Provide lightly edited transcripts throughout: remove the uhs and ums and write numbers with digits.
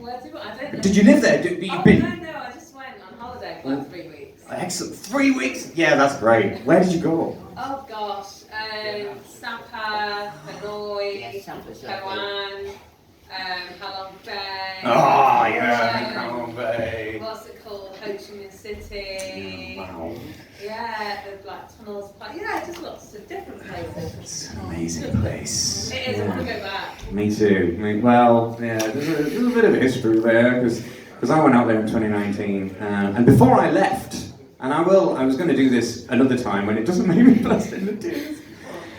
Where did I don't know. Did you live there? You've been... No, I just went on holiday for like 3 weeks. Excellent. 3 weeks? Yeah, that's great. Where did you go? Oh gosh, Sapa, Hanoi, Taiwan, Halong Bay. Oh, yeah, Halong Bay. What's it called? Ho Chi Minh City. Wow. Yeah, the Black Tunnels. Yeah, just lots of different places. It's an amazing place. It is, I want to go back. Me too. Well, yeah, there's a bit of history there, because I went out there in 2019, and before I left, and I was going to do this another time when it doesn't make me burst into tears.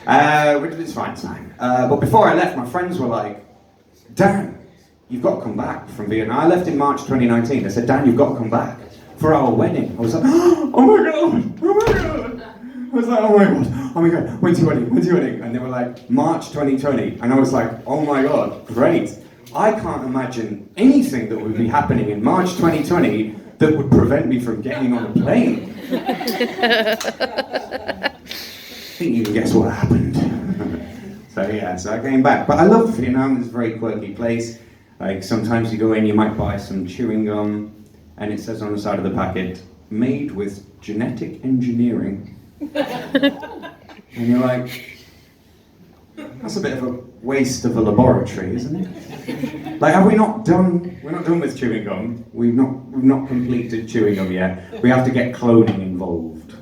It's fine. But before I left, my friends were like, Dan, you've got to come back from Vietnam. I left in March 2019. They said, Dan, you've got to come back for our wedding. I was like, oh my god. I was like, oh my god, when's your wedding? And they were like, March 2020. And I was like, oh my god, great. I can't imagine anything that would be happening in March 2020 that would prevent me from getting on a plane. I think you can guess what happened. So I came back. But I love Vietnam. It's a very quirky place. Like sometimes you go in, you might buy some chewing gum, and it says on the side of the packet, made with genetic engineering. And you're like, that's a bit of a waste of a laboratory, isn't it? Like, we're not done with chewing gum. We've not completed chewing gum yet. We have to get cloning involved.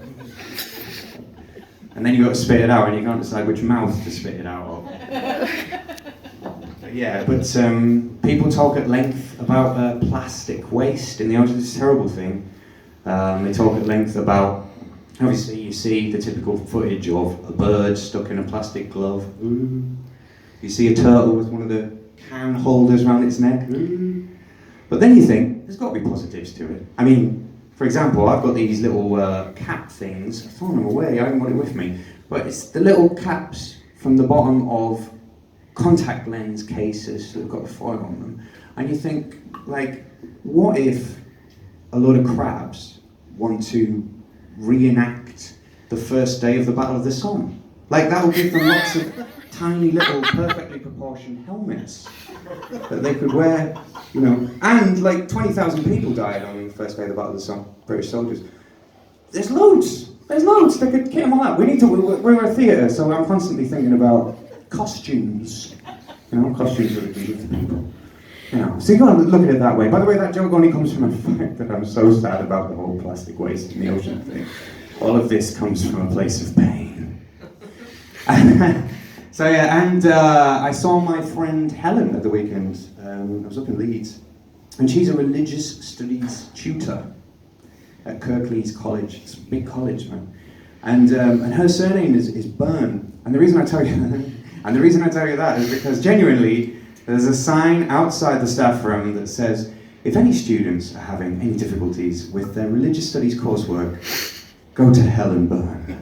And then you've got to spit it out, and you can't decide which mouth to spit it out of. But people talk at length about plastic waste in the ocean. It's a terrible thing. They talk at length about, obviously you see the typical footage of a bird stuck in a plastic glove. Ooh. You see a turtle with one of the can holders around its neck. Ooh. But then you think, there's got to be positives to it. I mean, for example, I've got these little cap things. I've thrown them away, I haven't got it with me. But it's the little caps from the bottom of contact lens cases that have got foil on them. And you think, like, what if a load of crabs want to reenact the first day of the Battle of the Somme? Like, that would give them lots of tiny little perfectly proportioned helmets that they could wear, you know. And like 20,000 people died on the first day of the Battle of the Somme, British soldiers. There's loads, they could kit them all out. We're a theatre, so I'm constantly thinking about costumes. You know, costumes that we give to people. You know, so you gotta look at it that way. By the way, that joke only comes from the fact that I'm so sad about the whole plastic waste in the ocean thing. All of this comes from a place of pain. I saw my friend Helen at the weekend. I was up in Leeds, and she's a religious studies tutor at Kirklees College. It's a big college, man. And her surname is Byrne. And the reason I tell you that is because genuinely, there's a sign outside the staff room that says, if any students are having any difficulties with their religious studies coursework, go to Helen Byrne.